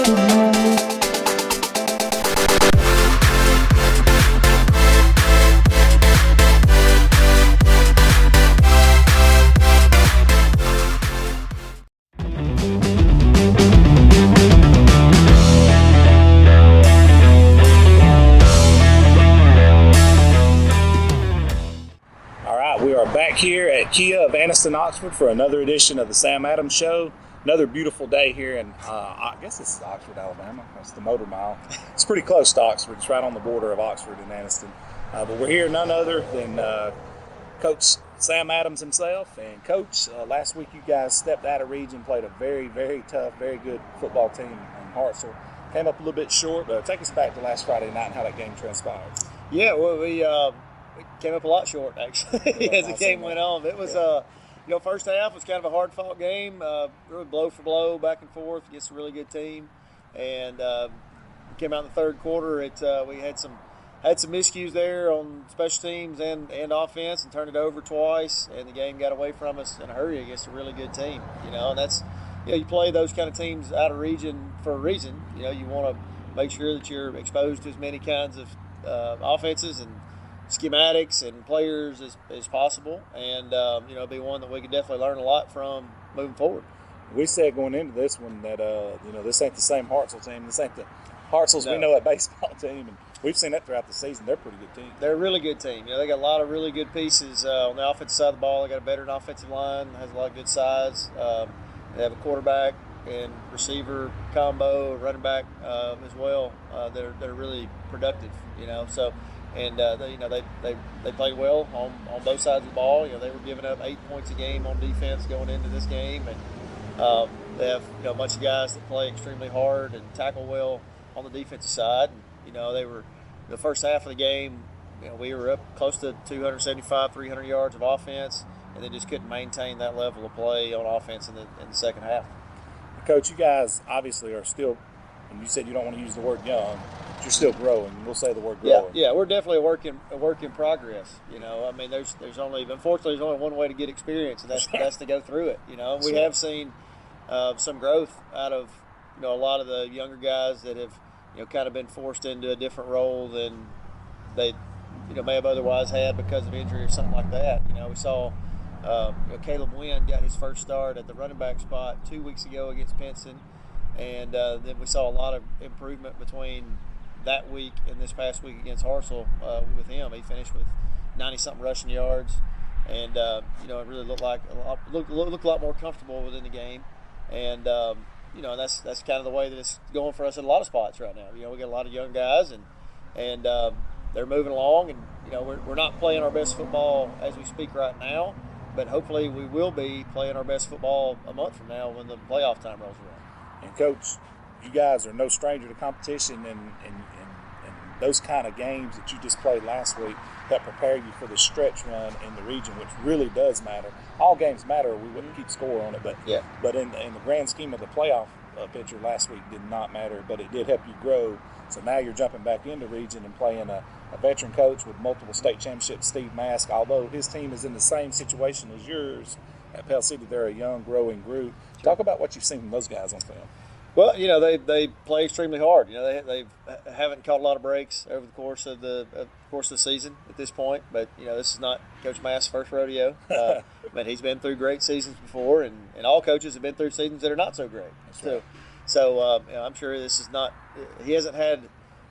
We are back here at Kia of Anniston, Oxford for another edition of the Sam Adams Show. Another beautiful day here in, I guess this is Oxford, Alabama. It's the Motor Mile. It's pretty close to Oxford. It's right on the border of Oxford and Anniston. But we're here none other than Coach Sam Adams himself. And Coach, last week you guys stepped out of region, played a very, very tough, very good football team in Hartselle. Came up a little bit short. Take us back to last Friday night and how that game transpired. Yeah, well, we came up a lot short, actually, as the game went on. It was, first half was kind of a hard-fought game, really blow for blow, back and forth against a really good team. And we came out in the third quarter. We had some miscues there on special teams and offense, and turned it over twice, and the game got away from us in a hurry against a really good team. And that's, you play those kind of teams out of region for a reason. You want to make sure that you're exposed to as many kinds of offenses and schematics and players as possible, and be one that we could definitely learn a lot from moving forward. We said going into this one that this ain't the same Hartselle team. This ain't the Hartselle's we know at baseball team, and we've seen that throughout the season. They're a pretty good team. They're a really good team. They got a lot of really good pieces on the offensive side of the ball. They got a veteran offensive line, has a lot of good size. They have a quarterback and receiver combo, running back as well. They're really productive. So. And they played well on both sides of the ball. They were giving up 8 points a game on defense going into this game, and they have a bunch of guys that play extremely hard and tackle well on the defensive side. And, they were the first half of the game. We were up close to 275, 300 yards of offense, and they just couldn't maintain that level of play on offense in the second half. Coach, you guys obviously are still, and you said you don't want to use the word young. You're still growing. We'll say the word growing. Yeah, we're definitely a work in progress. There's only one way to get experience, and that's to go through it. We have seen some growth out of a lot of the younger guys that have kind of been forced into a different role than they may have otherwise had because of injury or something like that. We saw Caleb Wynn got his first start at the running back spot 2 weeks ago against Pinson, and then we saw a lot of improvement between that week and this past week against Hartselle with him. He finished with 90-something rushing yards, and it really looked a lot more comfortable within the game. And that's kind of the way that it's going for us in a lot of spots right now. We got a lot of young guys, and they're moving along, and we're not playing our best football as we speak right now, but hopefully we will be playing our best football a month from now when the playoff time rolls around. And Coach, you guys are no stranger to competition, and those kind of games that you just played last week that prepare you for the stretch run in the region, which really does matter. All games matter. We wouldn't keep score on it, but in the grand scheme of the playoff picture, last week did not matter, but it did help you grow. So now you're jumping back into region and playing a veteran coach with multiple state championships, Steve Mask. Although his team is in the same situation as yours at Pell City, they're a young, growing group. Talk about what you've seen from those guys on film. Well, they play extremely hard. They haven't caught a lot of breaks over the course of the season at this point. But this is not Coach Mass's first rodeo. He's been through great seasons before, and all coaches have been through seasons that are not so great. That's right. So I'm sure this is not. He hasn't had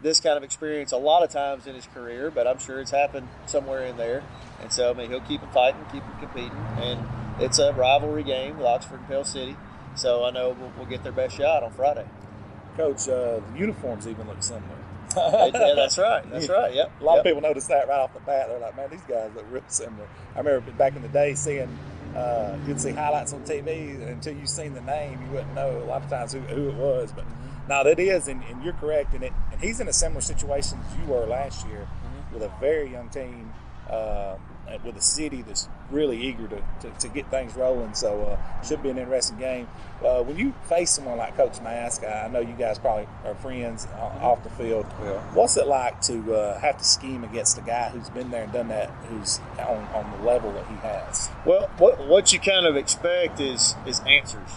this kind of experience a lot of times in his career, but I'm sure it's happened somewhere in there. And so he'll keep them fighting, keep them competing, and it's a rivalry game with Oxford and Pell City. So I know we'll get their best shot on Friday. Coach, the uniforms even look similar. Yeah, that's right. Yep. A lot of people notice that right off the bat. They're like, man, these guys look real similar. I remember back in the day seeing, you'd see highlights on TV, and until you seen the name, you wouldn't know a lot of times who it was. But now that is, and you're correct. And he's in a similar situation as you were last year with a very young team, with a city that's really eager to get things rolling. So should be an interesting game. When you face someone like Coach Mask, I know you guys probably are friends off the field. Yeah. What's it like to have to scheme against a guy who's been there and done that, who's on the level that he has? Well, what you kind of expect is answers.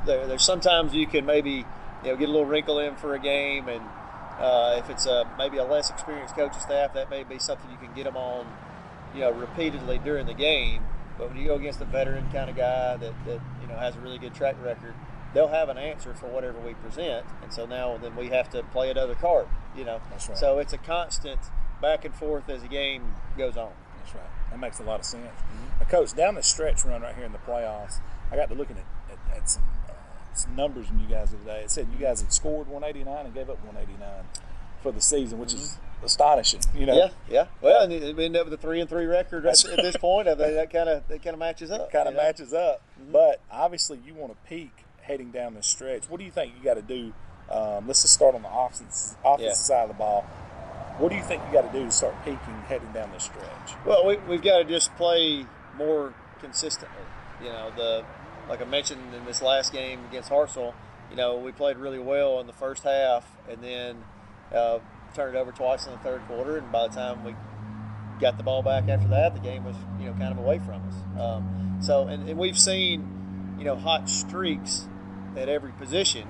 There's sometimes you can maybe get a little wrinkle in for a game, and if it's maybe a less experienced coaching staff, that may be something you can get them on, repeatedly during the game. But when you go against a veteran kind of guy that has a really good track record, they'll have an answer for whatever we present, and so now then we have to play another card. That's right. So it's a constant back and forth as the game goes on. That's right. That makes a lot of sense. Now, Coach, down the stretch run right here in the playoffs, I got to looking at some numbers from you guys the other day. It said you guys had scored 189 and gave up 189 for the season, which is astonishing. Yeah. Well, and we ended up with a 3-3 record at this point. I mean, that kind of matches up. Matches up. But obviously, you want to peak heading down this stretch. What do you think you got to do? Let's just start on the offensive side of the ball. What do you think you got to do to start peaking heading down this stretch? Well, we've got to just play more consistently. Like I mentioned in this last game against Hartselle, we played really well in the first half, and then turned it over twice in the third quarter. And by the time we got the ball back after that, the game was kind of away from us. And we've seen hot streaks at every position.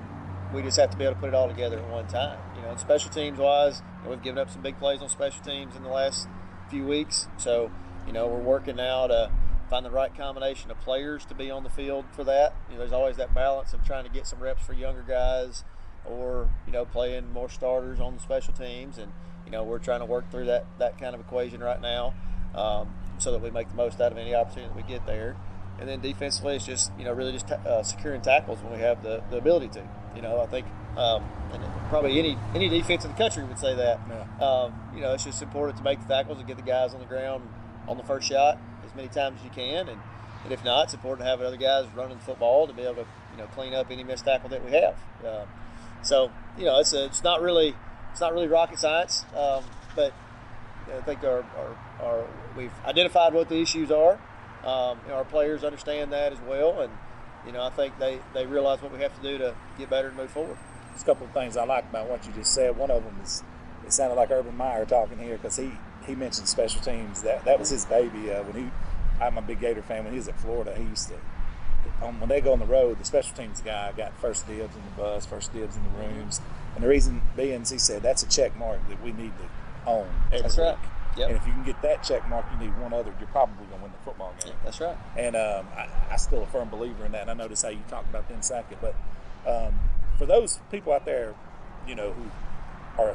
We just have to be able to put it all together at one time. And special teams wise, we've given up some big plays on special teams in the last few weeks. So, we're working now to find the right combination of players to be on the field for that. There's always that balance of trying to get some reps for younger guys or, playing more starters on the special teams. And, we're trying to work through that kind of equation right now so that we make the most out of any opportunity that we get there. And then defensively, it's just, really just securing tackles when we have the ability to. I think and probably any defense in the country would say that. Yeah. It's just important to make the tackles and get the guys on the ground on the first shot as many times as you can. And if not, it's important to have other guys running the football to be able to, clean up any missed tackle that we have. So, it's not really rocket science, but I think we've identified what the issues are. Our players understand that as well, and I think they realize what we have to do to get better and move forward. There's a couple of things I like about what you just said. One of them is it sounded like Urban Meyer talking here because he mentioned special teams. That was his baby. I'm a big Gator fan. When he was at Florida, he used to when they go on the road, the special teams guy got first dibs in the bus, first dibs in the rooms, and the reason being, he said that's a check mark that we need to own every That's week. right. Yep. And if you can get that check mark, you need one other. You're probably going to win the football game. Yeah, that's right. And I still a firm believer in that. And I notice how you talked about them second. But for those people out there, who are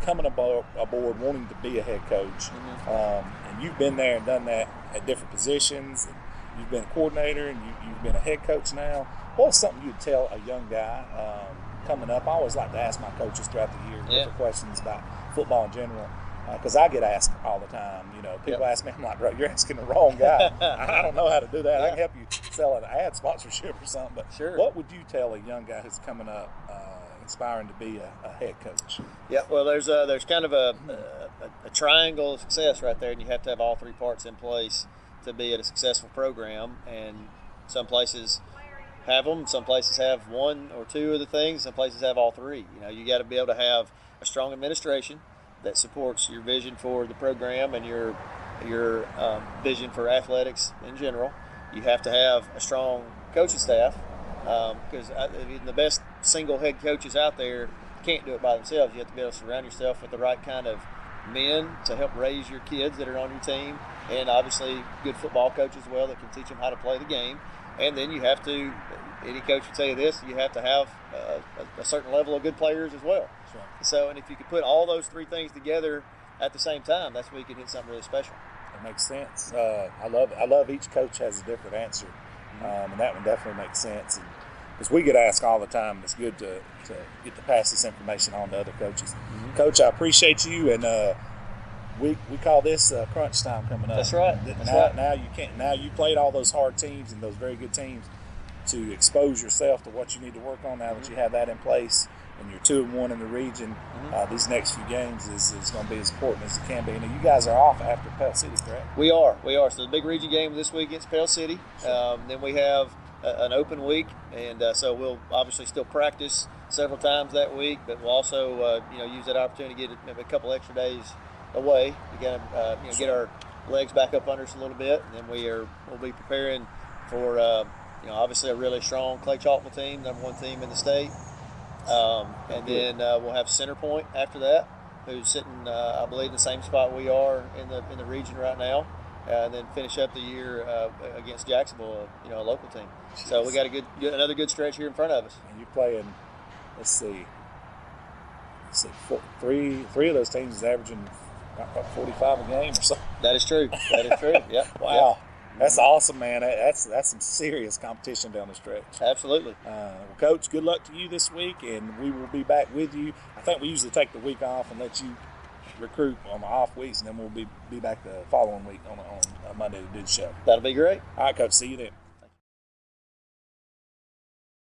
coming aboard wanting to be a head coach, and you've been there and done that at different positions, and you've been a coordinator and you've been a head coach now, what's something you'd tell a young guy coming up? I always like to ask my coaches throughout the year different questions about football in general. Because I get asked all the time, people ask me, I'm like, bro, you're asking the wrong guy. I don't know how to do that. I can help you sell an ad sponsorship or something. But sure. What would you tell a young guy who's coming up, aspiring to be a head coach? Yeah, well, there's kind of a triangle of success right there, and you have to have all three parts in place to be at a successful program. And some places have them, some places have one or two of the things, some places have all three. You got to be able to have a strong administration that supports your vision for the program and your vision for athletics in general. You have to have a strong coaching staff because the best single head coaches out there can't do it by themselves. You have to be able to surround yourself with the right kind of men to help raise your kids that are on your team, and obviously good football coaches as well that can teach them how to play the game. And then you have to, any coach would tell you this, you have to have a certain level of good players as well. Right. So, and if you could put all those three things together at the same time, that's where you can hit something really special. That makes sense. I love each coach has a different answer, and that one definitely makes sense. Because we get asked all the time, and it's good to get to pass this information on to other coaches. Coach, I appreciate you, and we call this crunch time coming up. That's right. Now you played all those hard teams and those very good teams to expose yourself to what you need to work on now that you have that in place. And you're 2-1 in the region. These next few games is going to be as important as it can be. And you guys are off after Pell City, correct? We are. So the big region game this week against Pell City. Then we have an open week, and so we'll obviously still practice several times that week, but we'll also use that opportunity to get maybe a couple extra days away to get our legs back up under us a little bit. And then we'll be preparing for obviously a really strong Clay Chalkville team, number one team in the state. And then we'll have Center Point after that, who's sitting, I believe, the same spot we are in the region right now, and then finish up the year against Jacksonville, a local team. Jeez. So we got another good stretch here in front of us. And you're playing. Let's see, three of those teams is averaging about 45 a game or something. That is true. Yep. Wow. Yep. That's awesome, man. That's some serious competition down the stretch. Absolutely. Well, Coach, good luck to you this week, and we will be back with you. I think we usually take the week off and let you recruit on the off weeks, and then we'll be back the following week on Monday to do the show. That'll be great. All right, Coach. See you then.